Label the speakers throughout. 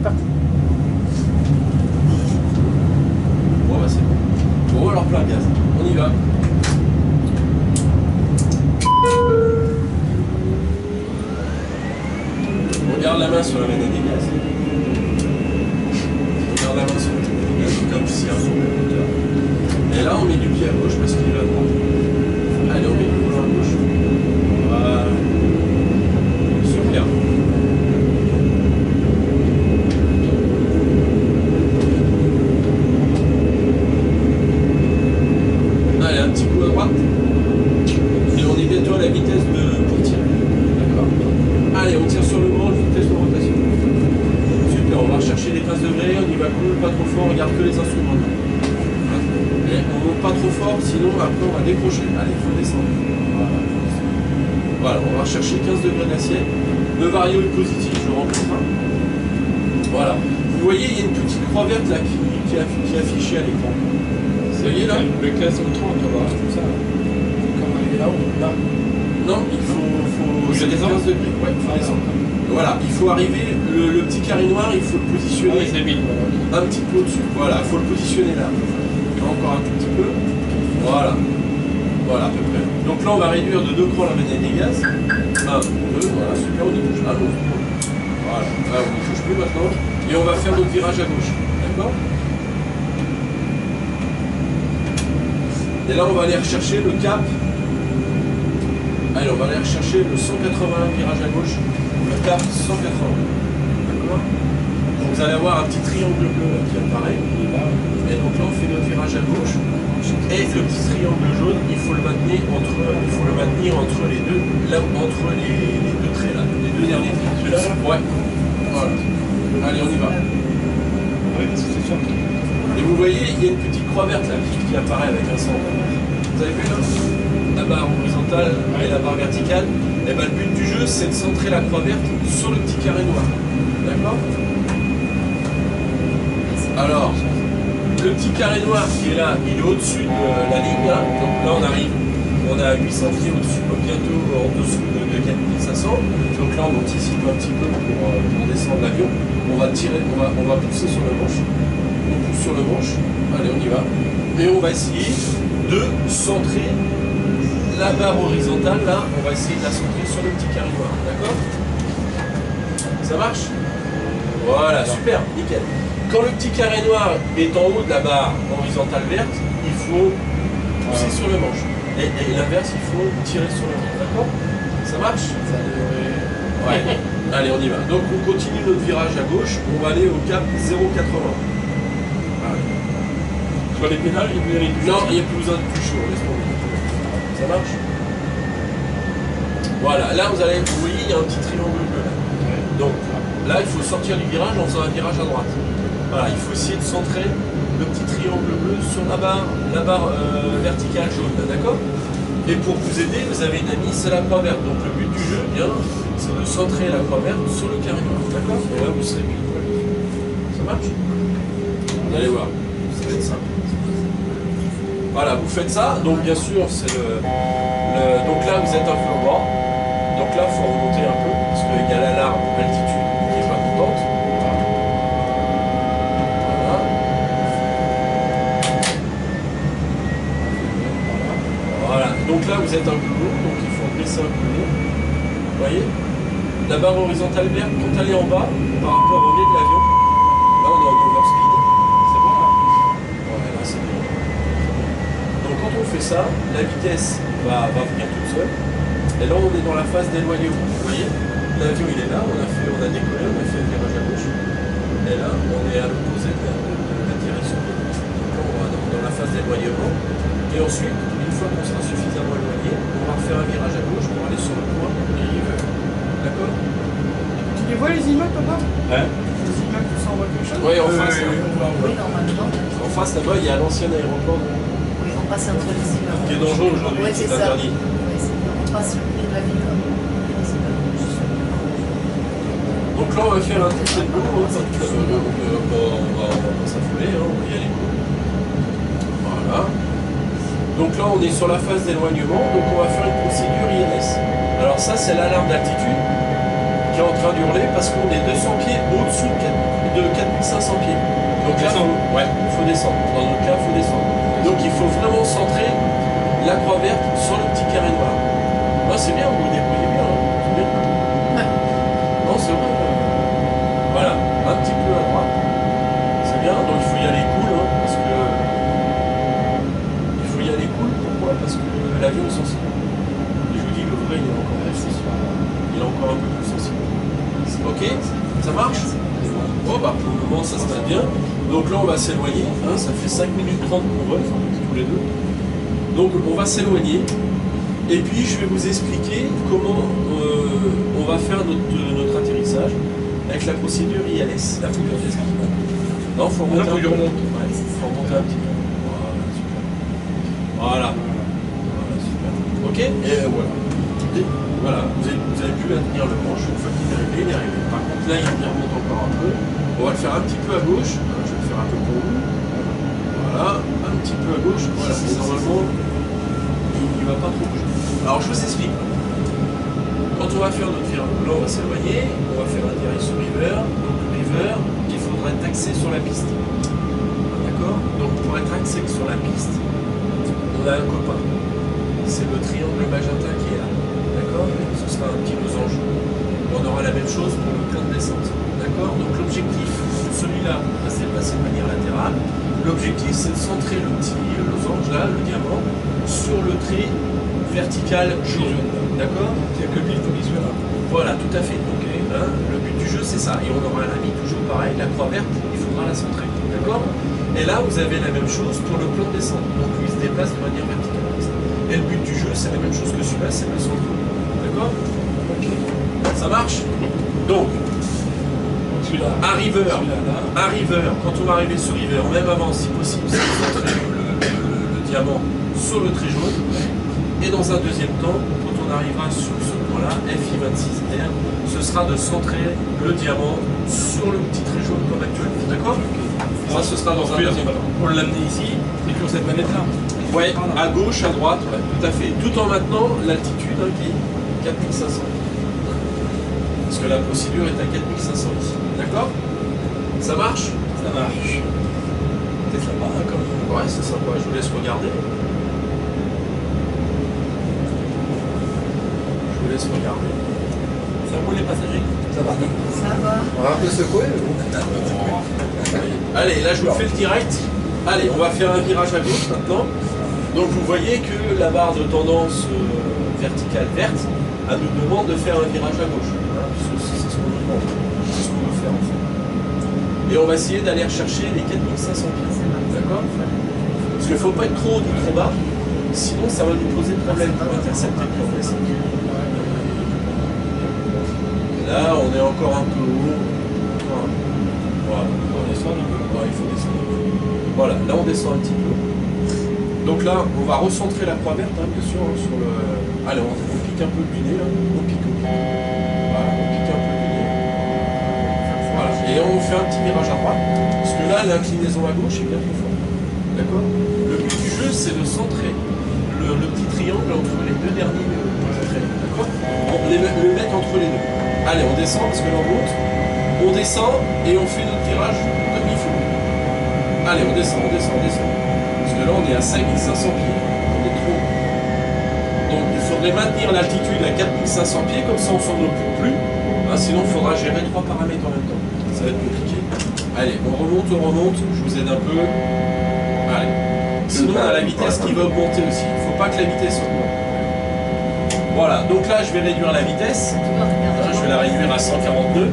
Speaker 1: parti.
Speaker 2: Bon bah c'est bon. Bon alors plein gaz. On y va. On garde la main sur la manette des gaz. On garde la main sur le gaz comme si un son de moteur. Et là on met du pied à gauche parce qu'il est à droite. Allez, on met du pied à gauche. Voilà. Super. Allez, un petit coup à droite. Et on est bientôt à la vitesse pour tirer. D'accord. Allez, on tire sur le manche, vitesse de rotation. Super, on va rechercher les 15 degrés, on y va cool, pas trop fort, on regarde que les instruments. Et on monte pas trop fort, sinon après on va décrocher. Allez, il faut descendre. Voilà, on va rechercher 15 degrés d'assiette. Le vario est positif, je rentre pas. Voilà. Vous voyez, il y a une petite croix verte là qui est affichée à l'écran. Vous voyez là?
Speaker 1: Le 15 ou 30, on va voir tout ça. Comme arriver là-haut, là.
Speaker 2: Non, il faut
Speaker 1: je descends.
Speaker 2: 15 degrés. Ouais, il faut descendre. Voilà, il faut arriver, le petit carré noir, il faut le positionner
Speaker 1: Ah oui, c'est 1000.
Speaker 2: un petit peu au-dessus. Voilà, il faut le positionner là. Encore un tout petit peu. Voilà. Voilà, à peu près. Donc là, on va réduire de 2 crans la manette des gaz. 1, 2, voilà, super, on n'y touche pas. Voilà, là, on n'y touche plus maintenant. Et on va faire notre virage à gauche. D'accord? Et là, on va aller rechercher le cap. Allez, on va aller rechercher le 181 virage à gauche. Le cap 180. D'accord? Donc vous allez avoir un petit triangle bleu là, qui apparaît. Et donc là, on fait notre virage à gauche. Et le petit triangle jaune, il faut le maintenir entre les deux, là, entre les deux traits là, les deux derniers traits. Celui-là, ouais. Voilà. Allez, on y va. Et vous voyez, il y a une petite croix verte là qui apparaît avec un centre. Vous avez vu là? La barre horizontale et la barre verticale. Et ben, le but du jeu, c'est de centrer la croix verte sur le petit carré noir. D'accord? Alors, le petit carré noir qui est là, il est au-dessus de la ligne. Là. Donc là, on arrive, on a 800 pieds au-dessus, bientôt en dessous de 4500. Donc là, on anticipe un petit peu pour descendre l'avion. On va tirer, on va pousser sur le manche. On pousse sur le manche. Allez, on y va. Et on va essayer de centrer la barre horizontale. Là, on va essayer de la centrer sur le petit carré noir. D'accord? Ça marche? Voilà, super, nickel. Quand le petit carré noir est en haut de la barre horizontale verte, il faut pousser sur le manche. Et l'inverse, il faut tirer sur le manche. D'accord? Ça marche? Ouais. Allez, on y va. Donc, on continue notre virage à gauche. On va aller au cap 0,80.
Speaker 1: Sur les pédales, il y a plus.
Speaker 2: Non, il n'y a plus besoin de plus chaud. Ça marche? Voilà. Là, vous voyez, il y a un petit triangle bleu. Donc, là, il faut sortir du virage en faisant un virage à droite. Voilà, il faut essayer de centrer le petit triangle bleu sur la barre verticale jaune, d'accord? Et pour vous aider, vous avez une amie, c'est la croix verte. Donc le but du jeu, bien, c'est de centrer la croix verte sur le carré noir, d'accord? Et là, vous serez pile poil. Ça marche? Vous allez voir, ça va être simple. Voilà, vous faites ça. Donc bien sûr, c'est donc là, vous êtes un peu droit. Donc là, il faut remonter un peu, parce qu'il y a l'alarme altitude qui n'est pas contente. Donc là, vous êtes un peu haut, donc il faut baisser un peu haut. Vous voyez? La barre horizontale verte, quand elle est en bas, par rapport au nez de l'avion, là on est en overspeed. C'est bon là? Ouais, là c'est bon. Donc quand on fait ça, la vitesse va venir toute seule. Et là on est dans la phase d'éloignement. Vous voyez? L'avion il est là, on a décollé, on a fait le virage à gauche. Et là, on est à l'opposé de l'atterrissage. Donc là, on va dans la phase d'éloignement. Et ensuite, une fois qu'on sera suffisamment éloigné, on va refaire un virage à gauche pour aller sur le point et d'accord?
Speaker 1: Tu les vois les immeubles, papa?
Speaker 2: Hein?
Speaker 1: Les immeubles, tu s'en vois quelque chose?
Speaker 2: Oui, en face.
Speaker 3: Oui, normalement.
Speaker 2: En face, là-bas, il y a l'ancien aéroport.
Speaker 3: On passe entre les immeubles.
Speaker 2: Qui est dangereux aujourd'hui,
Speaker 3: Oui,
Speaker 2: c'est
Speaker 3: c'est ça.
Speaker 2: interdit.
Speaker 3: Oui, on passe sur le pied de la ville.
Speaker 2: Donc là, on va faire un petit peu de l'eau. On va pas s'affoler, on va y aller. Voilà. Donc là, on est sur la phase d'éloignement, donc on va faire une procédure INS. Alors ça, c'est l'alarme d'altitude qui est en train d'hurler parce qu'on est 200 pieds au-dessus de 4500 pieds. Donc là, il faut descendre. Dans notre cas, il faut descendre. Donc il faut vraiment centrer la croix verte sur le petit carré noir. Moi, c'est bien, vous vous débrouillez bien. Hein. C'est bien.
Speaker 3: Ouais.
Speaker 2: Non, c'est vrai. Voilà, un petit peu à droite. C'est bien, donc il faut y aller cool, hein, parce que. Il faut y aller cool, pourquoi? Parce que l'avion est sensible. Et je vous dis, le vrai, il est encore plus sensible. Il est encore un peu plus sensible. Ok? Ça marche? Bon, bah, pour le moment, ça se passe bien. Donc là, on va s'éloigner. Hein, ça fait 5 minutes 30 qu'on vole, tous les deux. Donc, on va s'éloigner. Et puis, je vais vous expliquer comment on va faire notre atterrissage avec la procédure ILS. La fouille de ski. Non, faut remonter un peu. Ouais, faut remonter un petit peu. Voilà, super. Voilà. Voilà, super. Ok? Et voilà. Voilà, vous avez pu maintenir le manche une fois qu'il est réglé, il est réglé. Par contre, là, il remonte encore un peu. On va le faire un petit peu à gauche. Je vais le faire un peu pour vous. Voilà, un petit peu à gauche. Voilà, normalement, il ne va pas trop bouger. Alors, je vous explique. Quand on va faire notre virage, là, on va s'éloigner. On va faire atterrir sur river. Donc, river, il faudra être axé sur la piste. D'accord? Donc, pour être axé sur la piste, on a un copain. C'est le triangle magenta qui est là. D'accord? Ce sera un petit losange. On aura la même chose pour le plein de descente. D'accord? Donc l'objectif, celui-là, va se déplacer de manière latérale. L'objectif, c'est de centrer le petit losange là, le diamant, sur le trait vertical jaune. D'accord?
Speaker 1: Il y a que le but visuel.
Speaker 2: Voilà, tout à fait. Donc, hein, le but du jeu, c'est ça. Et on aura un ami toujours pareil, la croix verte, il faudra la centrer. D'accord? Et là, vous avez la même chose pour le plan de descente. Donc lui, il se déplace de manière verticale. Et le but du jeu, c'est la même chose que celui-là, c'est le centre. D'accord? Ok. Ça marche? Donc, un river, quand on va arriver sur river, même avant, si possible, c'est de centrer le diamant sur le trait jaune. Et dans un deuxième temps, quand on arrivera sur ce point-là, FI26R, ce sera de centrer le diamant sur le petit trait jaune comme actuellement. D'accord? Ça, ce sera dans un deuxième temps.
Speaker 1: Pour l'amener ici, et sur cette manette-là.
Speaker 2: Ouais, à gauche, à droite, ouais, tout à fait. Tout en maintenant l'altitude hein, qui est 4500. Parce que la procédure est à 4500 ici. D'accord? Ça marche?
Speaker 1: Ça marche. C'est sympa, hein, comme.
Speaker 2: Ouais, c'est sympa. Je vous laisse regarder. Je vous laisse regarder.
Speaker 1: Ça roule les passagers?
Speaker 4: Ça va.
Speaker 3: Ça va.
Speaker 4: On va un peu secouer.
Speaker 2: Allez, là je vous fais le direct. Allez, on va faire un virage à gauche maintenant. Donc vous voyez que la barre de tendance verticale verte, elle nous demande de faire un virage à gauche. Hein, c'est ce qu'on nous demande. C'est ce qu'on veut faire en fait. Et on va essayer d'aller rechercher les 4500 pieds. D'accord? Parce qu'il ne faut pas être trop haut ou trop bas, sinon ça va nous poser problème pour intercepter le plan de descente. Là, on est encore un peu haut. Voilà.
Speaker 1: On descend un peu.
Speaker 2: Ouais, il faut descendre. Voilà, là on descend un petit peu. Donc là, on va recentrer la croix verte, hein, bien sûr, hein, sur le. Allez, on pique un peu du nez, là. On pique. Voilà, on pique un peu du nez. Voilà. Et on fait un petit virage à droite. Parce que là, l'inclinaison à gauche est bien trop forte. D'accord? Le but du jeu, c'est de centrer le petit triangle entre les deux derniers traits. D'accord? Le mettre entre les deux. Allez, on descend parce que là on monte. On descend et on fait notre tirage comme il faut. Allez, on descend. Parce que là on est à 5500 pieds. On est trop haut. Donc il faudrait maintenir l'altitude à 4500 pieds, comme ça on s'en occupe plus. Hein, sinon il faudra gérer 3 paramètres en même temps. Ça va être compliqué. Allez, on remonte. Je vous aide un peu. Allez. Sinon on a la vitesse qui va augmenter aussi. Il ne faut pas que la vitesse augmente. Voilà, donc là je vais réduire la vitesse. Je vais la réduire à 142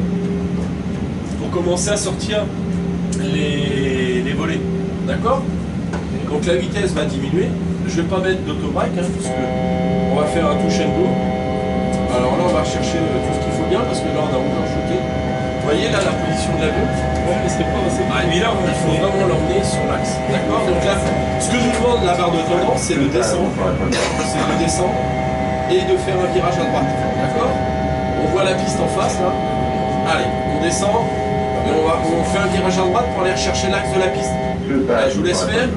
Speaker 2: pour commencer à sortir les volets. D'accord? Donc la vitesse va diminuer. Je ne vais pas mettre d'autobreak hein, parce que on va faire un touch and go. Alors là on va rechercher tout ce qu'il faut bien parce que là on a overshooté. Vous voyez là la position de l'avion?
Speaker 1: Ouais, mais c'est pas assez.
Speaker 2: Ah, et là il faut vraiment l'emmener sur l'axe. D'accord? Donc là, ce que nous demande la barre de tendance, c'est de descendre. C'est de descendre et de faire un virage à droite. D'accord? On voit la piste en face là. Allez, on descend et on fait un virage à droite pour aller rechercher l'axe de la piste. Allez, je vous laisse faire.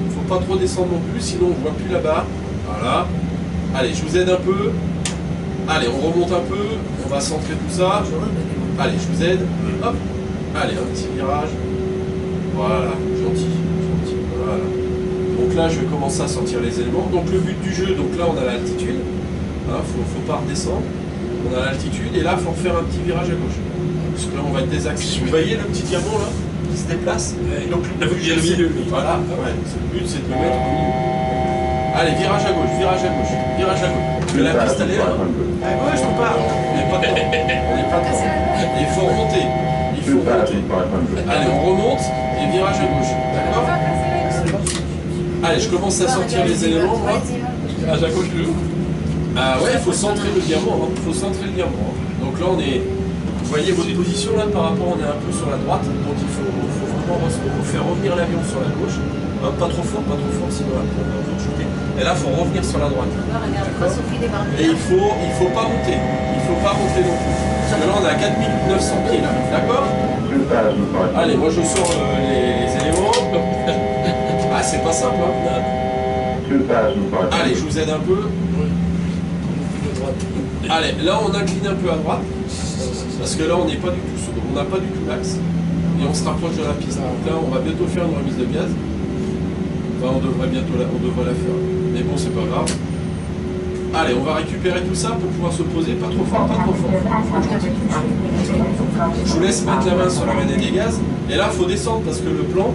Speaker 2: Faut pas trop descendre non plus, sinon on voit plus là-bas. Voilà. Allez, je vous aide un peu. Allez, on remonte un peu. On va centrer tout ça. Allez, je vous aide. Hop. Allez, un petit virage. Voilà, gentil, gentil. Voilà. Donc là, je vais commencer à sortir les éléments. Donc le but du jeu, donc là, on a l'altitude. Faut pas redescendre. On a l'altitude et là, il faut refaire un petit virage à gauche. Parce que là, on va être désaxé. Vous voyez le petit diamant là qui se déplace. Donc là, vous le milieu. Voilà, ouais. Le but, c'est de le mettre au milieu. Allez, virage à gauche, virage à gauche, virage à gauche. Parce que la piste, elle est là. Ouais, je te parle. On n'est pas dedans. On n'est pas dedans. Et il faut remonter. Il faut remonter. Allez, on remonte et virage à gauche. D'accord? Allez, je commence à sortir les éléments, moi.
Speaker 1: Virage à gauche, toujours.
Speaker 2: Ah ouais, il faut centrer le diamant. Il faut centrer le diamant. Donc là, on est. Vous voyez votre position là par rapport, on est un peu sur la droite. Donc il faut vraiment faire revenir l'avion sur la gauche. Pas trop fort, sinon on va chuter. Et là, il faut revenir sur la droite. Et il faut pas monter. Il faut pas monter non plus. Parce que là, on est à 4900 pieds là. D'accord? Allez, moi je sors les éléments. Ah, c'est pas simple, hein. Allez, je vous aide un peu. Allez, là on incline un peu à droite. Parce que là on n'est pas du tout on n'a pas du tout l'axe. Et on se rapproche de la piste. Donc là on va bientôt faire une remise de gaz. Enfin on devrait la faire. Mais bon c'est pas grave. Allez, on va récupérer tout ça pour pouvoir se poser. Pas trop fort, pas trop fort. Je vous laisse mettre la main sur la manette des gaz. Et là il faut descendre parce que le plan.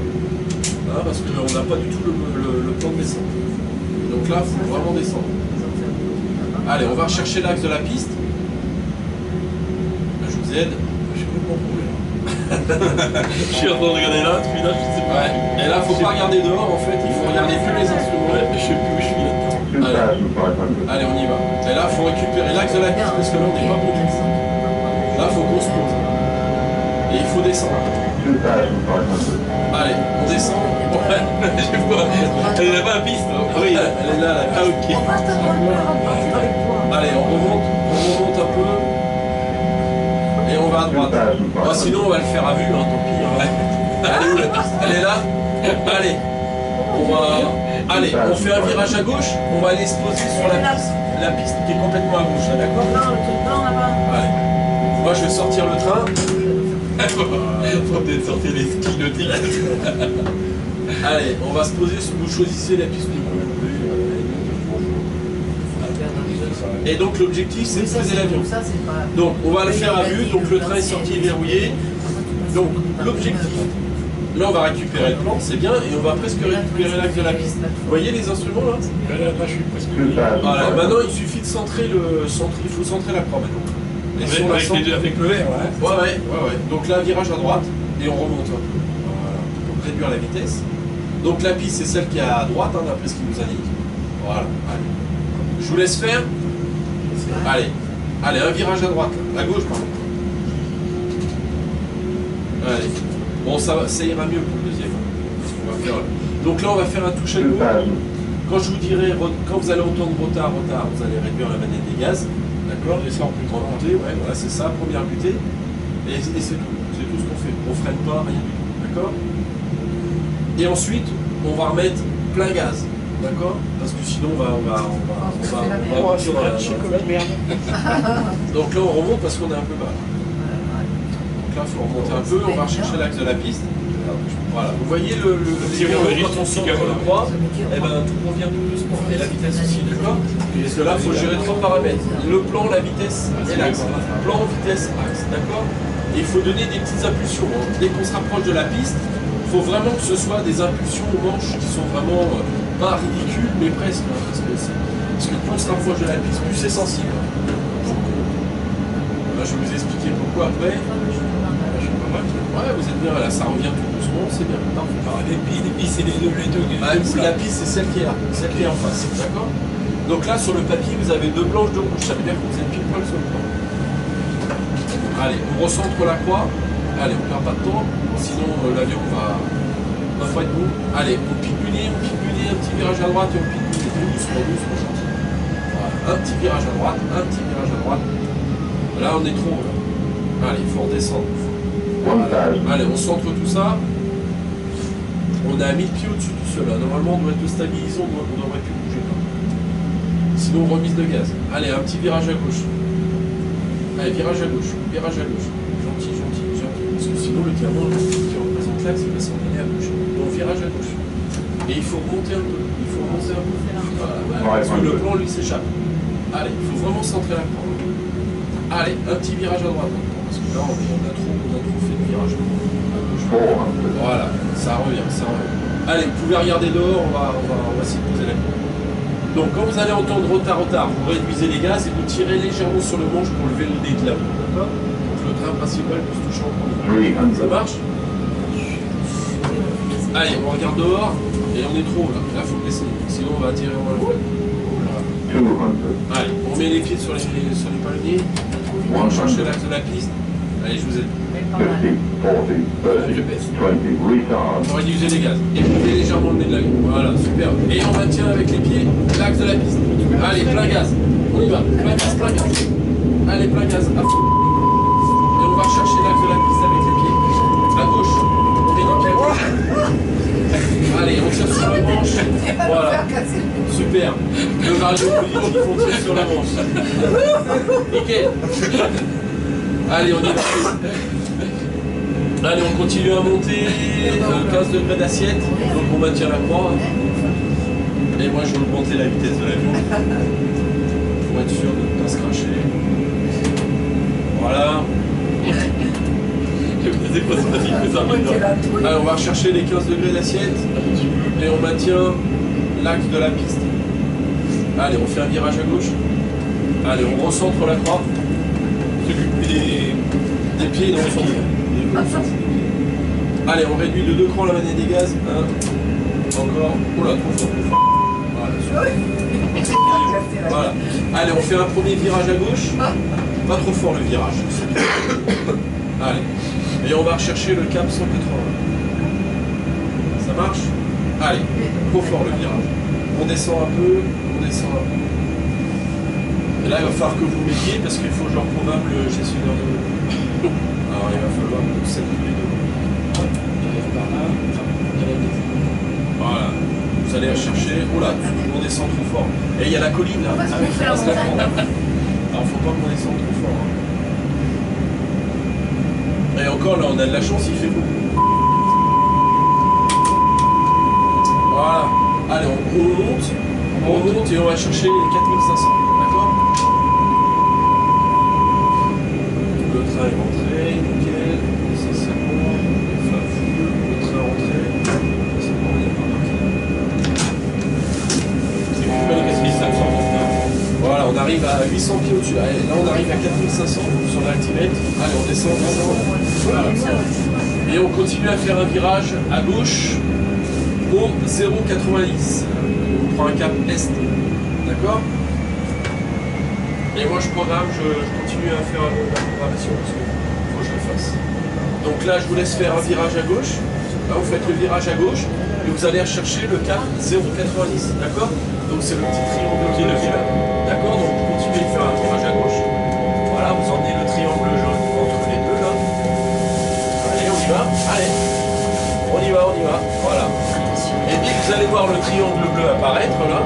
Speaker 2: Parce qu'on n'a pas du tout le plan de descente. Donc là, il faut vraiment descendre. Allez, on va rechercher l'axe de la piste. Je vous aide.
Speaker 1: Je suis complètement paumé là.
Speaker 2: Je suis en train de regarder là, depuis là, je sais pas. Ouais. Et là, il ne faut pas regarder dehors en fait, il faut regarder que les instruments. Ouais, je sais plus où je suis là. Allez, on y va. Et là, il faut récupérer l'axe de la piste parce que là, on n'est pas bon du tout. Là, il faut qu'on se pose. Et il faut descendre. Allez, on descend. Ouais, je vois. Elle est là-bas la piste. Oui, elle est là. Ah, ok. Allez, on remonte un peu. Et on va à droite. Oh, sinon, on va le faire à vue, hein, tant pis. Ouais. Elle est où la piste? Elle est là. Allez. Allez, on fait un virage à gauche. On va aller se poser sur la piste qui est complètement à gauche, d'accord?
Speaker 3: Non, le truc blanc là-bas.
Speaker 2: Allez. Moi, je vais sortir le train. Faut peut-être sortir les skis nautiques. Allez, on va se poser, vous choisissez la piste que vous voulez. Et donc l'objectif c'est de poser l'avion. Donc on va le faire à vue, donc le train est sorti et verrouillé. Donc l'objectif, là on va récupérer le plan, c'est bien, et on va presque récupérer l'axe de la piste. Vous voyez les instruments là?
Speaker 1: Là je suis presque.
Speaker 2: Voilà, maintenant il suffit de centrer il faut centrer la croix maintenant.
Speaker 1: Avec le vert, ouais.
Speaker 2: Ouais. Donc là, virage à droite et on remonte un peu. Voilà. Pour réduire la vitesse. Donc la piste, c'est celle qui est à droite, hein, d'après ce qu'il nous indique. Voilà. Allez. Je vous laisse faire. Allez, un virage à droite. À gauche, pardon. Allez. Bon, ça ira mieux pour le deuxième. On va faire... Donc là, on va faire un touche à gauche. Quand je vous dirai, quand vous allez entendre retard, vous allez réduire la manette des gaz. D'accord, remonter, ouais, voilà, c'est ça, première butée. Et c'est tout. C'est tout ce qu'on fait. On freine pas, rien du tout. D'accord? Et ensuite, on va remettre plein gaz. D'accord? Parce que sinon, on va sur la merde. Donc là, on remonte parce qu'on est un peu bas. Donc là, il faut remonter un peu. On va rechercher l'axe de la piste. Voilà. Vous voyez quand on sort le croix, eh ben, tout revient tout doucement. Et la vitesse aussi, d'accord? Parce que là, il faut gérer trois paramètres. Le plan, la vitesse et l'axe. Plan, vitesse, axe, d'accord? Et il faut donner des petites impulsions. Dès qu'on se rapproche de la piste, il faut vraiment que ce soit des impulsions aux manches qui sont vraiment pas ridicules, mais presque. Hein, parce que plus on se rapproche de la piste, plus c'est sensible. Là, je vais vous expliquer pourquoi après. Ouais, vous êtes bien là, ça revient tout doucement, c'est bien.
Speaker 1: Les pistes, c'est les deux.
Speaker 2: La piste, c'est celle qui est là, celle qui est en face, d'accord? Donc là, sur le papier, vous avez deux blanches, deux rouges, ça veut dire que vous êtes pile poil sur le plan. Allez, on recentre la croix. Allez, on perd pas de temps, sinon l'avion va pas être bon. Allez, on pique du nez, un petit virage à droite et on pique du nez, doucement, gentil. Voilà, un petit virage à droite, Là, on est trop haut. Allez, il faut redescendre. Voilà. Allez, on centre tout ça. On est à 1000 pieds au-dessus du sol. Là. Normalement, on doit être stabilisé, on devrait plus bouger. Sinon, remise de gaz. Allez, un petit virage à gauche. Allez, virage à gauche. Gentil. Parce que sinon le diamant qui représente l'axe, il va s'en aller à gauche. Donc virage à gauche. Et il faut remonter un peu. Il faut remonter un peu. Voilà, parce que le plan lui s'échappe. Allez, il faut vraiment centrer la croix. Allez, un petit virage à droite. Parce que là, on a trop fait de virage. Voilà, ça revient, ça revient. Allez, vous pouvez regarder dehors, on va s'y poser la croix. Donc quand vous allez entendre retard, vous réduisez les gaz et vous tirez légèrement sur le manche pour lever le nez de la roue. D'accord? Donc le train principal peut se toucher en premier. Ça marche? Allez, on regarde dehors et on est trop haut là. Là, il faut baisser. Sinon, on va attirer en le Allez, on met les pieds sur les palonniers. On va chercher l'axe de la piste. Allez, je vous aide. Je baisse. On réduit les gaz. Et vous mettez légèrement le nez de la gueule. Voilà, super. Et on maintient avec les pieds l'axe de la piste. Allez, plein gaz. On y va. Plein gaz, plein gaz. Allez, plein gaz. À fond. Et on va chercher l'axe de la piste avec les pieds. À gauche. On est dans le Allez, on tire sur le manche. Voilà. Super. Le radio politique, on tire sur le manche. Nickel. Allez, on y va. Allez, on continue à monter. 15 degrés d'assiette. Donc on maintient la croix. Et moi, je vais augmenter la vitesse de l'avion. Pour être sûr de ne pas se cracher. Voilà. Allez, on va rechercher les 15 degrés d'assiette. Et on maintient l'axe de la piste. Allez, on fait un virage à gauche. Allez, on recentre la croix. Des pieds dans le centre. Allez, on réduit de 2 crans la manette des gaz. 1. Encore. Oula, trop fort. Voilà. Allez, on fait un premier virage à gauche. Pas trop fort le virage. Allez. Et on va rechercher le cap 180. Ça marche? Allez, trop fort le virage. On descend un peu, on descend un peu. Et là, il va falloir que vous mettiez parce qu'il faut que je leur programme le gestionnaire de l'eau. Alors, il va falloir que vous les deux. Voilà. Vous allez chercher. Oh là, on descend trop fort. Et il y a la colline là. Alors, faut pas qu'on descende trop fort. Et encore là, on a de la chance, il fait beau. Voilà. Allez, on monte et on va chercher les 4500. D'accord? Le train est rentré, nickel. Ça c'est bon. Le train est rentré. C'est bon, il n'y a pas marqué. C'est plus que 4500. Voilà, on arrive à 800 pieds au-dessus. Là, on arrive à 4500 sur l'altimètre. Allez, on descend. Voilà. Et on continue à faire un virage à gauche au 0,90. On prend un cap est. D'accord? Et moi, je programme, je continue à faire la programmation parce qu'il faut que je le fasse. Donc là, je vous laisse faire un virage à gauche. Là, vous faites le virage à gauche et vous allez rechercher le cap 0,90. D'accord? Donc c'est le petit triangle qui est le là. D'accord? Donc vous continuez de faire un virage à gauche. Voilà, vous emmenez le triangle jaune entre les deux là. Allez, on y va. Allez. On y va, on y va. Voilà. Et dès que vous allez voir le triangle bleu apparaître là,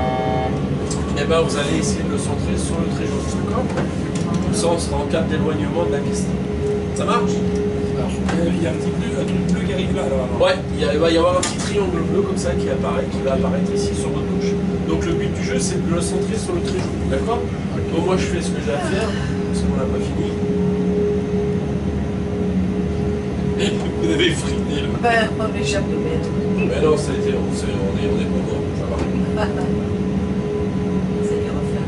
Speaker 2: et ben vous allez essayer de le centrer sur le trait jaune. D'accord? Comme ça, on sera en cap d'éloignement de la piste. Ça marche?
Speaker 1: Il y a un truc bleu qui arrive là alors.
Speaker 2: Ouais, il va y avoir un petit triangle bleu comme ça qui apparaît, qui va apparaître ici sur votre gauche. Donc le but du jeu, c'est de le centrer sur le trait jaune. D'accord? Donc moi, je fais ce que j'ai à faire, parce qu'on n'a pas fini. Vous avez friné là.
Speaker 3: Ben, on m'échappe de mettre.
Speaker 2: Mais non, ça a été, on est pas mort, ça va.
Speaker 3: C'est dur à faire.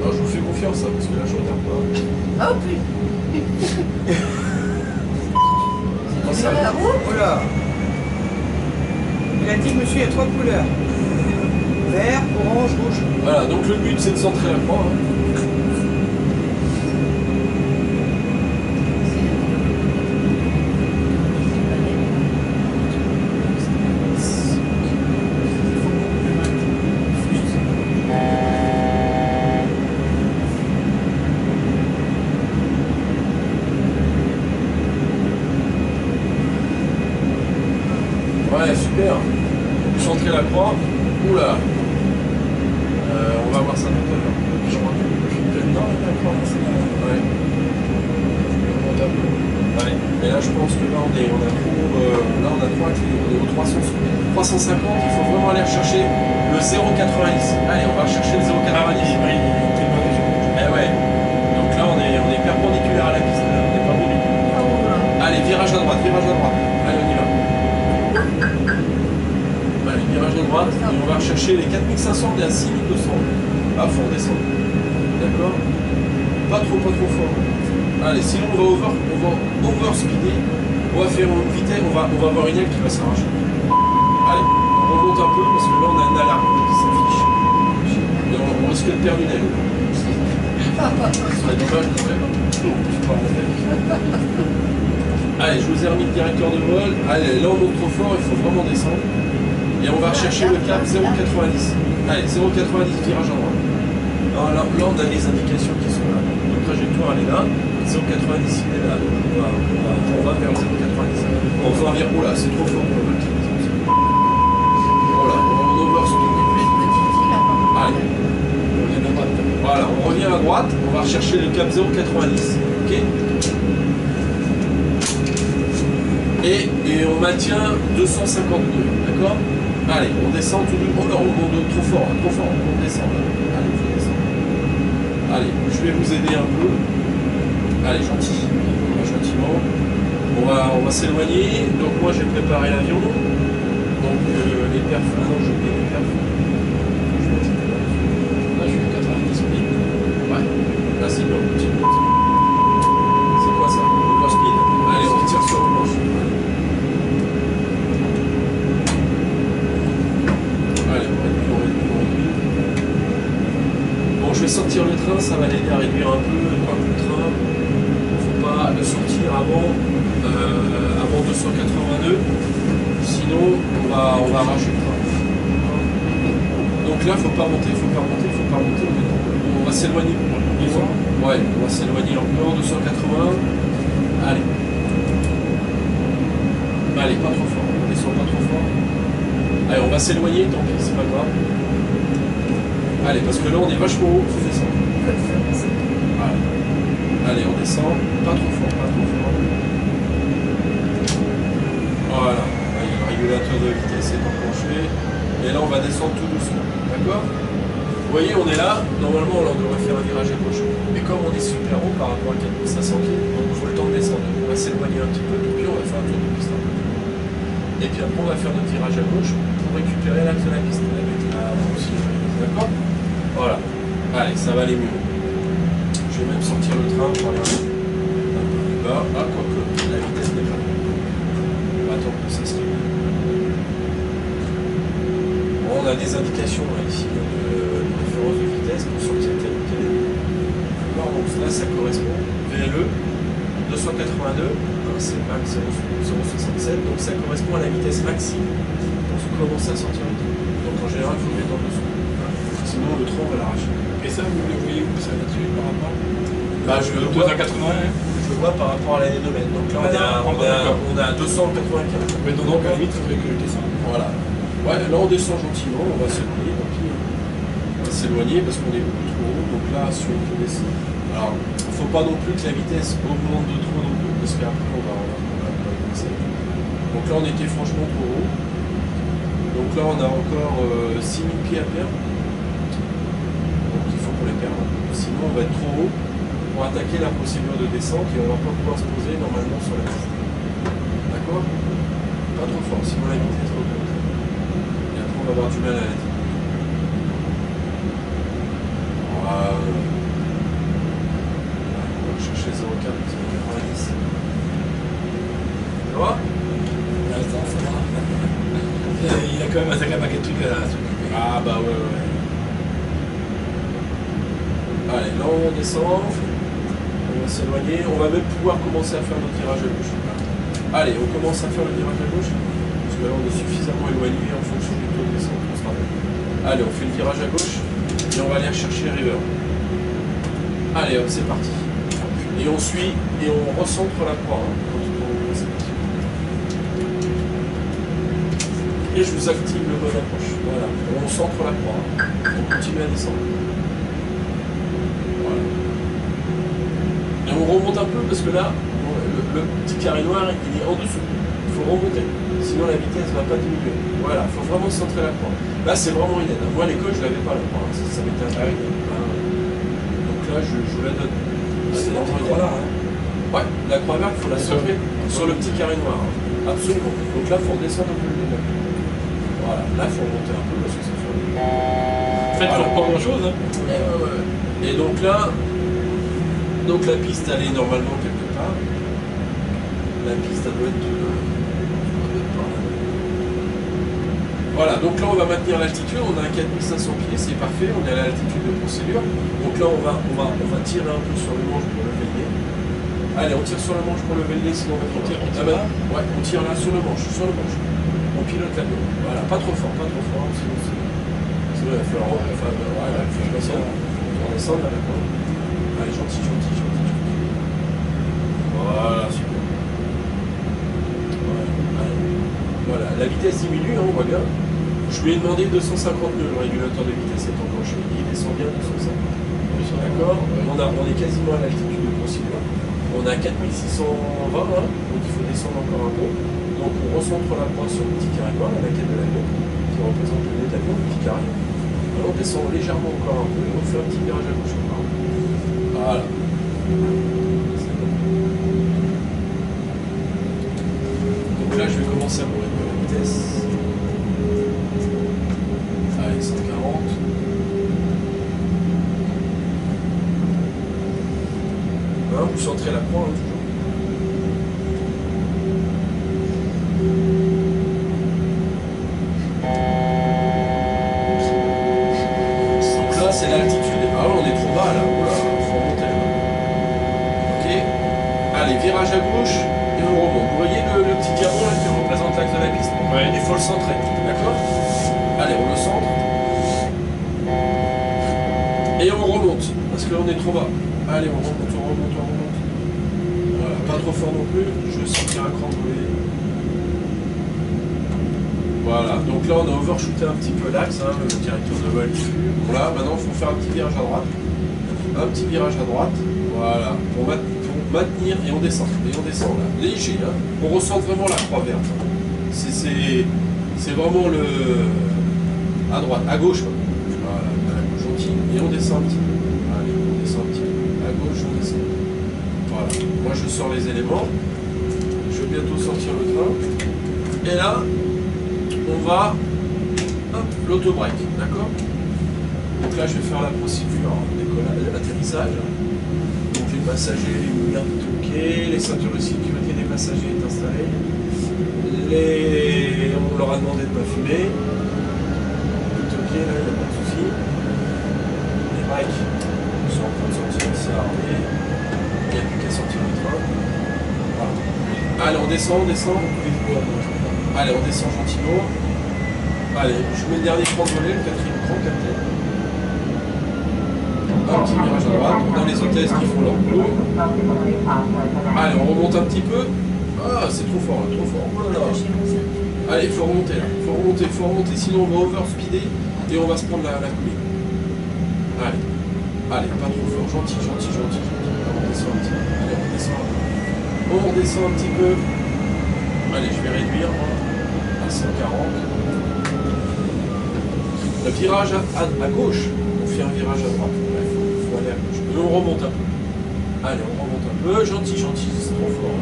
Speaker 2: Alors, je vous fais confiance, hein, parce que là, je regarde pas.
Speaker 3: Oh putain!
Speaker 2: Oh, ça
Speaker 3: la roue?
Speaker 4: Voilà. Il a dit, monsieur, il y a 3 couleurs. Vert, orange, rouge.
Speaker 2: Voilà, donc le but, c'est de centrer la croix. Hein. Ouais, super. Vous centrez la croix. Oula. On va voir ça. 150 à l'heure.
Speaker 1: Je crois que je suis dedans, là, d'accord, c'est là.
Speaker 2: Ouais.
Speaker 1: Je remonte un peu.
Speaker 2: Ouais. Et là, je pense que là, on a trop à clé. On est au 350. Il faut vraiment aller rechercher le 0,90. Allez, on va rechercher le 0,90. Eh ouais. Donc là, on est perpendiculaire à la piste. Là. On n'est pas bon du tout. Allez, virage à droite, virage à droite. Allez, on y va. Allez, virage à droite. Et on va rechercher les 4500 et à 6200. À fond, descendre. D'accord? Pas trop fort. Allez, sinon on va overspeeder. On va faire une vitesse, on va avoir une aile qui va s'arracher. Allez, on remonte un peu parce que là on a une alarme qui s'affiche. Et on risque de perdre une aile. Ce serait dommage quand même. Allez, je vous ai remis le directeur de vol. Allez, là on monte trop fort, il faut vraiment descendre. Et on va rechercher le cap 0,90. Allez, 0,90, virage à droite. Alors là, on a les indications qui sont là. Notre trajectoire elle est là. 0,90 il est là. Donc on va vers le 0,90. On va vers. Oh là, c'est trop fort pour le vol. Voilà, on overspeed. Allez. Voilà, on revient à droite. On va rechercher le cap 0,90. Ok. Et on maintient 252. D'accord. Allez, on descend tout de suite. Oh là, on monte trop fort, on descend là. Allez, je descends. Allez, je vais vous aider un peu. Allez, gentiment. On va s'éloigner. Donc moi j'ai préparé l'avion. Donc les perfs, je mets les perfs.
Speaker 1: Là, je suis à 90 000.
Speaker 2: Ouais, là c'est bon. C'est quoi ça? Overspeed. Allez, on tire sur le planche. Allez, on réduit. Bon, je vais sortir le train, ça va l'aider à réduire un peu le train. Il ne faut pas le sortir avant 282, sinon on va arracher le train. Donc là, il ne faut pas monter. On va s'éloigner. Ouais, on va s'éloigner encore, 280. Allez. Allez, pas trop fort. On descend pas trop fort. Allez, on va s'éloigner, tant pis, c'est pas grave. Allez, parce que là, on est vachement haut, faut descendre. Allez, on descend. Pas trop fort. Voilà. Là, le régulateur de vitesse est enclenché. Et là, on va descendre tout doucement. D'accord? Vous voyez, on est là. Normalement, on devrait faire un virage à gauche. Mais comme on est super haut par rapport à 4500 pieds, donc il faut le temps de descendre. On va s'éloigner un petit peu, puis on va faire un tour de piste un peu. Et puis après, on va faire notre virage à gauche pour récupérer l'axe de la piste. Avec la aussi. D'accord? Voilà. Allez, ça va aller mieux. Je vais même sortir le train pour aller un peu plus bas. Ah, quoique, la vitesse n'est pas bonne. On va attendre que ça se règle. Bon, on a des indications là, ici de référence de vitesse pour sortir tel ou tel élément. Alors, donc là, ça correspond. VLE 282, c'est max 0,67, donc ça correspond à la vitesse maxime pour commencer à sortir le train. Donc en général, il faut le mettre en dessous. Sinon, le train, on va l'arracher.
Speaker 1: Et ça, vous le voyez où ça va tuer par rapport?
Speaker 2: Bah, je le vois par rapport à l'année domaine. Donc là, on a 295.
Speaker 1: Mais donc, à la limite, il faudrait que je descende.
Speaker 2: Voilà. Ouais, là, on descend gentiment, on va s'éloigner. On va s'éloigner parce qu'on est beaucoup trop haut. Donc là, si on peut descendre. Alors, il ne faut pas non plus que la vitesse augmente de trop non plus, parce qu'après, on va passer. Donc là, on était franchement trop haut. Donc là, on a encore 6000 pieds à perdre. Donc il faut qu'on les perde. Sinon, on va être trop haut pour attaquer la procédure de descente et on va pas pouvoir se poser normalement sur la piste. D'accord? Pas trop fort, sinon la vitesse augmente. Et après, on va avoir du mal à la diminuer. Voilà. On va chercher 0,4, 0,90. Ça va?
Speaker 1: Pour l'instant, ça va. Il a quand même un sacré paquet de trucs à s'occuper.
Speaker 2: Ah bah ouais. Allez, là on descend. On va s'éloigner. On va même pouvoir commencer à faire notre virage à gauche. Allez, on commence à faire le virage à gauche. Parce que là on est suffisamment éloigné en fonction du taux de descente qu'on sera. Allez, on fait le virage à gauche. Et on va aller chercher river. Allez hop, c'est parti. Et on suit et on recentre la croix. Et je vous active le mode approche. Voilà, on centre la croix. On continue à descendre. remonte un peu parce que là, bon, le petit carré noir, il est en dessous. Il faut remonter. Sinon la vitesse ne va pas diminuer. Voilà, il faut vraiment centrer la croix. Là, c'est vraiment une aide. Moi, à l'école, je ne l'avais pas la croix. Ça m'était intéressé. Donc là, je vous la donne.
Speaker 1: C'est la petite croix là. Hein.
Speaker 2: Ouais, la croix verte, il faut la centrer sur le petit carré noir. Absolument. Donc là, il faut redescendre un peu le niveau. Voilà, là, il faut remonter un peu parce que ça fait.
Speaker 1: En fait, voilà. Pas grand chose. Hein.
Speaker 2: Et donc là, la piste, elle est normalement quelque part. La piste, elle doit être par là. Voilà, donc là, on va maintenir l'altitude. On a 4500 pieds, c'est parfait. On est à l'altitude de procédure. Donc là, on va tirer un peu sur le manche pour lever le nez. Allez, on tire sur le manche pour lever le nez, sinon on va trop. Ouais, on tire là sur le manche, On pilote la gueule. Voilà, pas trop fort, sinon il va falloir. Enfin, voilà, il faut descendre. On descend là maintenant. Allez, gentil. Voilà, super. Voilà, la vitesse diminue, hein, on voit bien. Je lui ai demandé 250 nœuds, le régulateur de vitesse est enclenché. Il descend bien 250. D'accord. On est quasiment à l'altitude de procédure. On a 4620, hein, donc il faut descendre encore un peu. Donc on recentre la croix sur le petit carré noir, la maquette de l'avion, qui représente le nez de l'avion, le petit carré. Alors on descend légèrement encore un peu et on fait un petit virage à gauche encore. Voilà. Donc là je vais commencer à me réduire la vitesse. Allez, 140. Hein, vous centrez la croix, hein, toujours. Donc là, c'est l'altitude. Ah, on est trop bas là. Oula, faut remonter là. Ok. Allez, virage à gauche et on remonte. Vous voyez le petit diamant là qui représente l'axe de la piste?
Speaker 1: Ouais.
Speaker 2: Il faut le centrer. D'accord? Allez, on le centre. Et on remonte. Parce que là, on est trop bas. Allez, on remonte. Voilà, pas trop fort non plus. Je vais sortir un cran de volet. Voilà, donc là on a overshooté un petit peu l'axe, hein, le directeur de vol. Bon là, maintenant il faut faire un petit virage à droite. Un petit virage à droite. Voilà, pour maintenir et on descend. Là. Léger, hein. On ressent vraiment la croix verte. C'est vraiment le. À droite, à gauche. Voilà, à gauche, gentil. Et on descend un petit peu. Allez, on descend un petit peu. À gauche, on descend. Voilà. Moi je sors les éléments. Je vais bientôt sortir le train. Et là, on va, l'auto-break, d'accord? Donc là, je vais faire la procédure d'atterrissage. Donc les passagers, les lumières, tout ok, les ceintures de sécurité des passagers est installée. On leur a demandé de ne pas fumer. Tout ok, là, il n'y a pas de souci. Les breaks sont en train de sortir, c'est armé. Il n'y a plus qu'à sortir le train. Voilà. Allez, on descend. Allez, on descend gentiment. Allez, je mets le dernier cran de volet, le quatrième cran, capitaine. Un petit virage à droite. On a les hôtesses qui font leur boulot. Allez, on remonte un petit peu. Ah, c'est trop fort, là, trop fort. Oh là là. Allez, il faut remonter là. Faut remonter, sinon on va overspeeder et on va se prendre la colline. Allez, pas trop fort. Gentil. On redescend un petit peu. Allez, on redescend un petit peu. Allez, je vais réduire à 140. Le virage à gauche, on fait un virage à droite. Il faut aller à gauche. Et on remonte un peu. Allez, on remonte un peu. Gentil, c'est trop fort.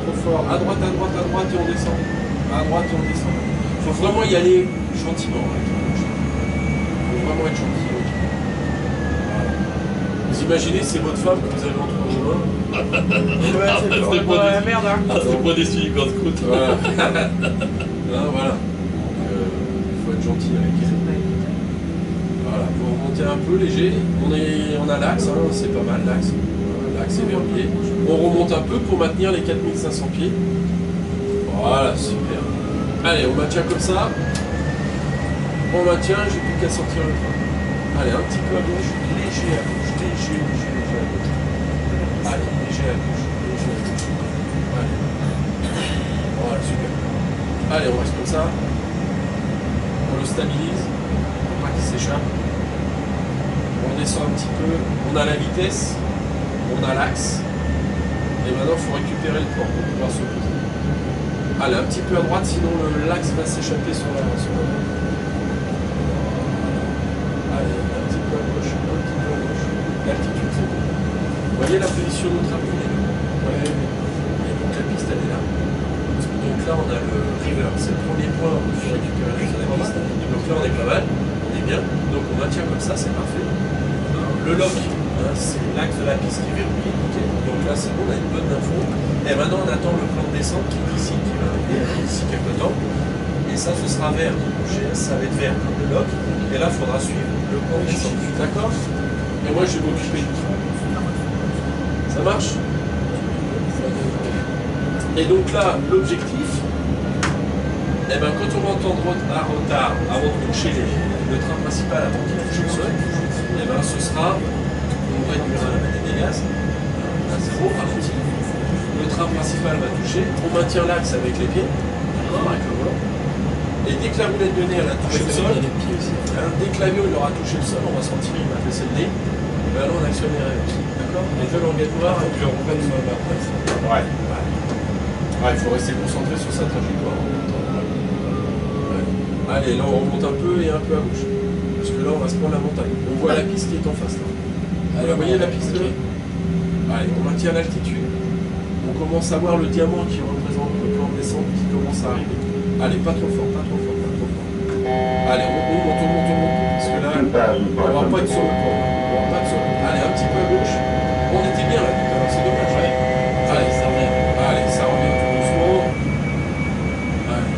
Speaker 2: Trop fort. À droite et on descend. À droite et on descend. Il faut vraiment y aller gentiment. Il faut vraiment être gentil. Voilà. Vous imaginez, c'est votre femme que vous avez entre vos mains.
Speaker 1: C'est pas
Speaker 4: merde, hein.
Speaker 1: c'est pas déçu du corps de croûte.
Speaker 2: Voilà. Là, voilà. Donc, il faut être gentil avec elle. Voilà, vous remontez un peu léger. On a l'axe, hein, c'est pas mal l'axe. L'axe est verrouillé. On remonte un peu pour maintenir les 4500 pieds. Voilà, super. Allez, on maintient comme ça. On maintient, j'ai plus qu'à sortir le train. Allez, un petit peu à gauche, léger à gauche, léger à gauche. Allez, léger à gauche. Allez. Voilà, super. Allez, on reste comme ça. On le stabilise pour pas qu'il s'échappe. On descend un petit peu. On a la vitesse. On a l'axe. Et maintenant, il faut récupérer le port pour pouvoir se poser. Allez, un petit peu à droite, sinon l'axe va s'échapper sur la Allez, un petit peu à gauche, un petit peu à gauche. L'altitude, c'est bon. Vous voyez la position de notre appui? Ouais. Et donc la piste, elle est là. Donc là, on a le river. C'est le premier point où il faut récupérer la piste. Donc là, on est pas mal. On est bien. Donc on maintient comme ça, c'est parfait. Le lock, c'est l'axe de la piste qui est verrouillé. Okay. Donc là, c'est bon, on a une bonne info. Et maintenant, on attend le plan de descente qui est ici, qui va arriver d'ici quelques temps. Et ça, ce sera vert. Ça va être vert comme le lock. Et là, il faudra suivre le plan de descente. D'accord? Et moi, je vais m'occuper du train. Ça marche? Et donc là, l'objectif, eh ben, quand on va entendre un retard avant de toucher le train principal, avant qu'il touche le sol, eh ben, ce sera, on réduira la manette des gaz à 0, ralenti. Le train principal va toucher, on maintient l'axe avec les pieds, d'accord, avec le volant. Et dès que la roulette de nez elle a touché le sol, dès que l'avion il aura touché le sol, on va sentir, il va baisser le nez, et ben là on actionne les règles, d'accord? Les deux languettes noires, et puis on reprend une main après. Ouais. Il faut rester concentré sur sa trajectoire. Ouais. Allez, là on remonte un peu et un peu à gauche. Parce que là on va se prendre la montagne. On voit la piste qui est en face là. Allez, vous voyez la piste là? Allez, on maintient l'altitude. On commence à voir le diamant qui représente le plan de descente qui commence à arriver. Allez, pas trop fort, pas trop fort, pas trop fort. Allez, on monte. Parce que là, on va pas être sur le pont. On va pas être sur le pont. Allez, un petit peu à gauche. On était bien là tout à l'heure, c'est dommage. Ouais. Allez, ça revient. Allez, ça revient tout doucement. Allez.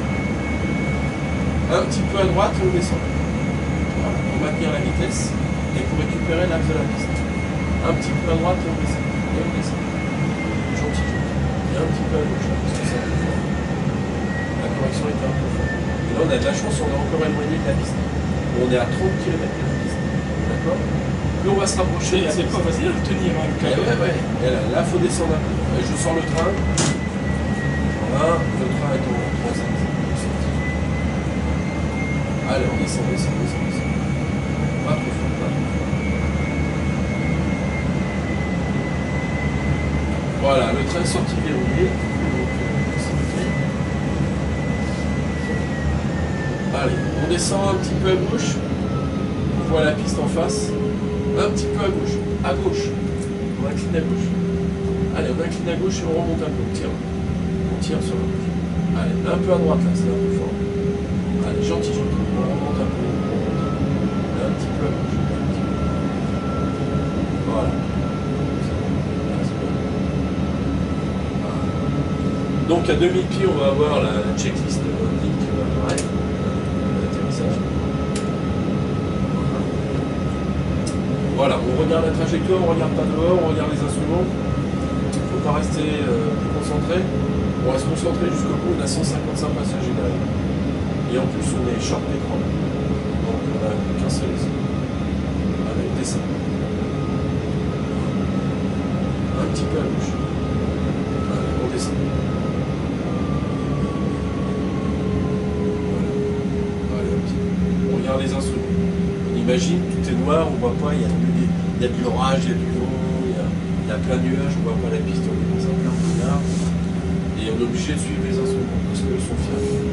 Speaker 2: Un petit peu à droite et on descend. Voilà. On va maintenir la vitesse et pour récupérer l'axe de la piste. Un petit peu à droite et on descend. Et on descend. Gentil. Et un petit peu à gauche là, parce que c'est un peu fort. La correction était un peu forte. Et là on a de la chance, on est encore éloigné de la piste. On est à 30 km de la piste. D'accord? Plus on va se rapprocher.
Speaker 1: C'est pas facile de tenir un câble.
Speaker 2: Ouais. Et là, il faut descendre un peu. Et je sors le train. Voilà, le train est en 3 axes. Allez, on descend. Pas trop fort, pas trop fort. Voilà, le train est sorti verrouillé. Allez, on descend un petit peu à gauche. On voit la piste en face. Un petit peu à gauche. À gauche. On incline à gauche. Allez, on incline à gauche et on remonte un peu. On tire sur la gauche. Allez, un peu à droite là, c'est un peu fort. Allez, gentil. On remonte un peu. Un petit peu à gauche. Voilà. Donc à 2000 pieds, on va avoir la checklist indique d'atterrissage. Voilà, on regarde la trajectoire, on regarde pas dehors, on regarde les instruments. Il ne faut pas rester déconcentré. On reste concentré jusqu'au bout, on a 155 passagers derrière. Et en plus, on est short d'écran. Donc on n'a qu'un seul ici. Avec dessin. Un petit peu à gauche. Allez, on descend. Voilà. Allez, un petit peu. On regarde les instruments. On imagine, tout est noir, on ne voit pas, il y a de l'orage, il y a du vent, il y a plein de nuages, on ne voit pas la piste, on est dans un plein brouillard. Et on est obligé de suivre les instruments parce qu'eux sont fiables.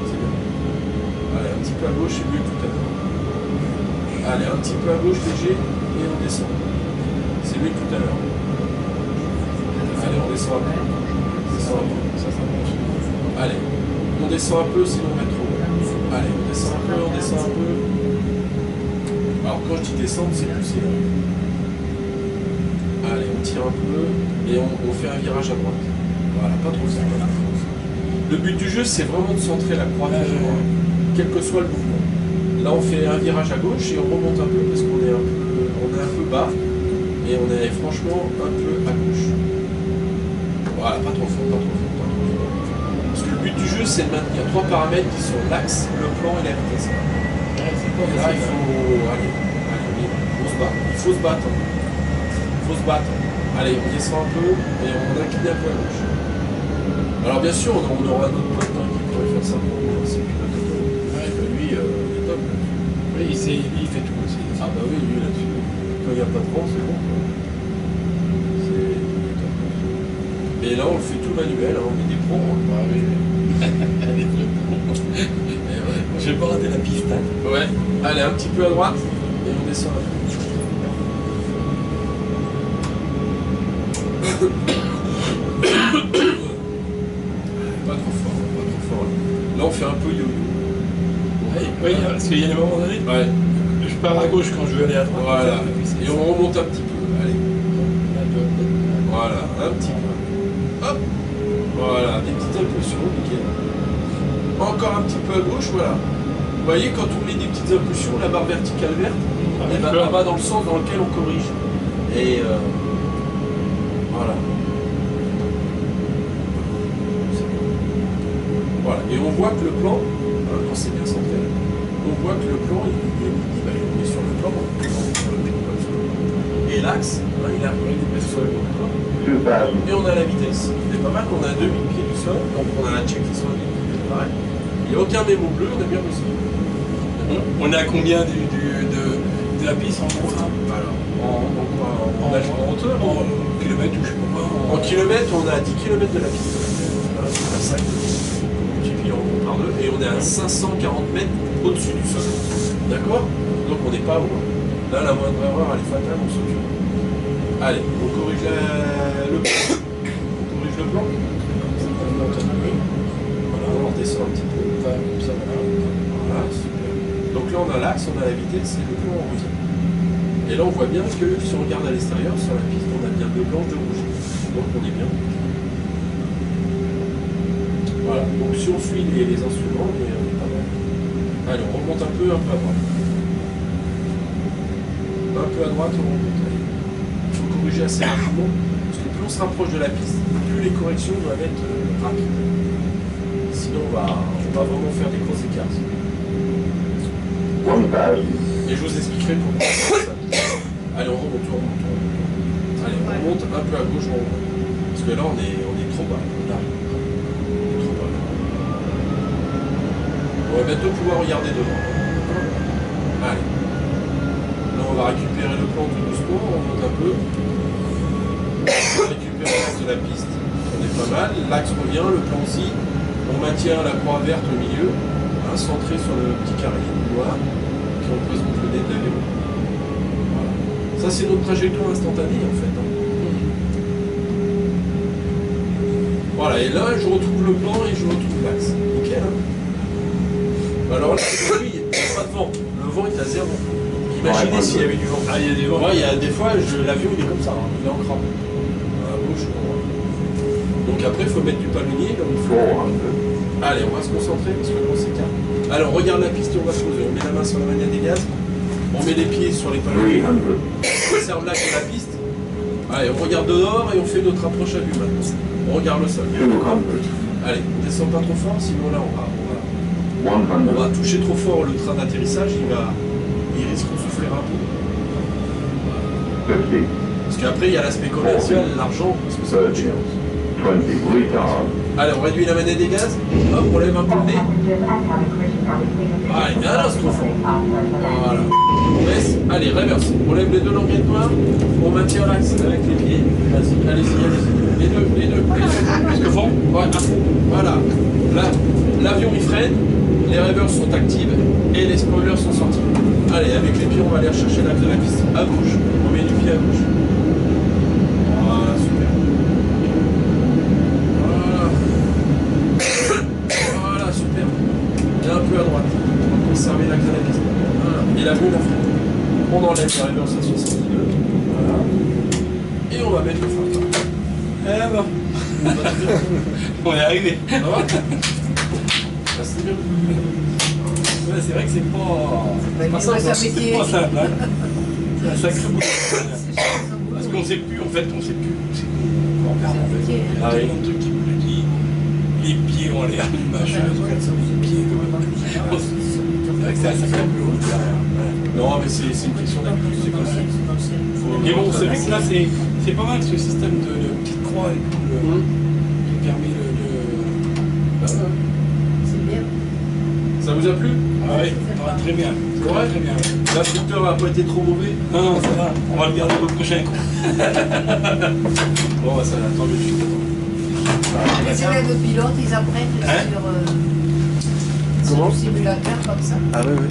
Speaker 2: C'est bien. Allez, un petit peu à gauche, c'est mieux que tout à l'heure. Allez, un petit peu à gauche, léger, et on descend. C'est mieux que tout à l'heure. Allez, on descend un peu. Ça marche. Allez, on descend un peu, sinon on va être trop. Allez, on descend un peu. Alors quand je dis descendre, c'est pousser. Allez, on tire un peu et on fait un virage à droite. Voilà, pas trop fort. Le but du jeu, c'est vraiment de centrer la croix quel que soit le mouvement. Là, on fait un virage à gauche et on remonte un peu parce qu'on est un peu bas et on est franchement un peu à gauche. Voilà, pas trop fort. Parce que le but du jeu, c'est de maintenir 3 paramètres qui sont l'axe, le plan et la vitesse. Et là, il faut se battre. Allez, on descend un peu et on incline un peu à gauche. Alors bien sûr, on aura un autre pote qui pourrait faire ça pour nous, c'est pilote auto. Ouais, lui, il est top.
Speaker 1: Oui, il fait tout aussi.
Speaker 2: Ah bah oui, lui là-dessus. Quand il y n'y a pas de vent, c'est bon. Et là, on le fait tout manuel, hein, on est des pros.
Speaker 1: Ah oui. Je vais pas rater la piste. Hein.
Speaker 2: Ouais, allez, un petit peu à droite, et on descend un peu. Pas trop fort, pas trop fort. Là, on fait un peu yo-yo.
Speaker 1: Oui, parce qu'il y a des moments donnés,
Speaker 2: Ouais,
Speaker 1: je pars à gauche quand je veux aller à droite.
Speaker 2: voilà. Et on remonte un petit peu. Allez, voilà, un petit peu. Hop, voilà, des petites impulsions, nickel. Encore un petit peu à gauche, voilà. Vous voyez, quand on met des petites impulsions, la barre verticale verte, elle va dans le sens dans lequel on corrige. Et voilà. Voilà. Et on voit que le plan, quand c'est bien centré, on voit que le plan, il est sur le plan. Et l'axe, il a repris des sur le plan. Et on a la vitesse. C'est pas mal qu'on a 2000 pieds du sol, donc on a la check qui sont à 2000 pieds, pareil. Il n'y a aucun mémo bleu, on a bien bossé.
Speaker 1: On est à combien de la piste en gros là?
Speaker 2: Alors, en hauteur,
Speaker 1: en kilomètres ou je sais pas quoi.
Speaker 2: en kilomètres, on est à 10 km de la piste. Voilà, c'est à 5. Multiplié en par 2. Et on est à 540 mètres au-dessus du sol. D'accord? Donc on n'est pas haut. Là, la moindre erreur, elle est fatale, on s'occupe. Allez, on corrige le plan. On corrige le plan. Voilà, on redescend un petit peu. Comme ça, voilà, super. Donc là, on a l'axe, on a la vitesse et le plan en rouge. Et là, on voit bien que si on regarde à l'extérieur, sur la piste, on a bien deux blanches de rouge. Donc on est bien. Voilà, donc si on suit les instruments, on est pas mal. Allez, on remonte un peu à droite. Un peu à droite, on remonte. Allez. Il faut corriger assez rapidement, parce que plus on se rapproche de la piste, plus les corrections doivent être rapides. Sinon, on va vraiment faire des gros écarts. Et je vous expliquerai pourquoi. Allez, on remonte. Allez, on remonte un peu à gauche, on remonte. Parce que là, on est trop bas. Là. On est trop bas. On va bientôt pouvoir regarder devant. Allez. Là, on va récupérer le plan tout doucement, on remonte un peu. On va récupérer l'axe de la piste. On est pas mal. L'axe revient, le plan aussi. On maintient la croix verte au milieu, hein, centré sur le petit carré noir qui représente le nez de l'avion. Voilà. Ça, c'est notre trajectoire instantanée en fait. Hein. Voilà, et là, je retrouve le plan et je retrouve l'axe. Nickel. Hein. Alors là, il n'y a pas de vent. Le vent est à 0. Imaginez s'il y avait du vent.
Speaker 1: Ah, il y a des vents.
Speaker 2: Moi, il y a des fois, l'avion il est comme ça, hein. Il est en crampe. À gauche, à droite. Donc après, il faut mettre du palonnier comme il faut. Allez, on va se concentrer parce que là, on s'écarte. Alors, on regarde la piste et on va se poser. On met la main sur la manette des gaz. On met les pieds sur les palonniers. On observe l'axe de la piste. Allez, on regarde dehors et on fait notre approche à vue maintenant. On regarde le sol. Allez, on descend pas trop fort, sinon là, on va toucher trop fort le train d'atterrissage. Il risque de souffler un peu. Parce qu'après, il y a l'aspect commercial, l'argent, parce que ça coûte cher. Allez, on réduit la manette des gaz. Hop, on lève un peu le nez. Allez, là, c'est trop fort. Voilà. On baisse. Allez, reverse. On lève les deux languettes noires. On maintient l'axe avec les pieds. Vas-y, allez-y. Les deux.
Speaker 1: Jusque fond.
Speaker 2: Ouais, à fond. Voilà. Là, l'avion, il freine. Les revers sont actifs et les spoilers sont sortis. Allez, avec les pieds, on va aller rechercher l'axe de la piste. À gauche. On met du pied à gauche. Voilà, super. Voilà, super. Et un peu à droite. On va conserver l'axe de la piste. Voilà. Et l'avion, on freine. On enlève les revers à 62. Voilà. Et on va mettre le frein.
Speaker 1: Eh ben. On est arrivé.
Speaker 2: Ça va? Ça, c'est bien.
Speaker 1: Ouais, c'est vrai que c'est pas
Speaker 3: C'est pas
Speaker 1: simple. C'est pas simple. Hein. C'est un sacré boulot. Parce qu'on sait plus, en fait, on sait plus. On perd, en fait. Il y a tellement de trucs qui nous disent. Les pieds ont l'air d'une machin, les pieds c'est vrai que c'est un sacré boulot.
Speaker 2: Non, mais c'est une question d'appui, c'est possible.
Speaker 1: Mais bon, c'est vrai que là, c'est pas mal ce système de petite croix et tout, qui permet de...
Speaker 3: C'est bien.
Speaker 2: Ça vous a plu?
Speaker 1: Ah Ah oui, très bien.
Speaker 2: C'est vrai?
Speaker 1: Très bien.
Speaker 2: L'instructeur n'a pas été trop mauvais?
Speaker 1: Non, non, ça va. On va le garder pour le prochain coup.
Speaker 2: Bon, bah, ça va, tant mieux, je suis content.
Speaker 3: Les élèves de pilote, ils apprennent
Speaker 1: Hein
Speaker 3: sur
Speaker 2: Comment?
Speaker 3: le simulateur comme ça.
Speaker 2: Ah oui, oui.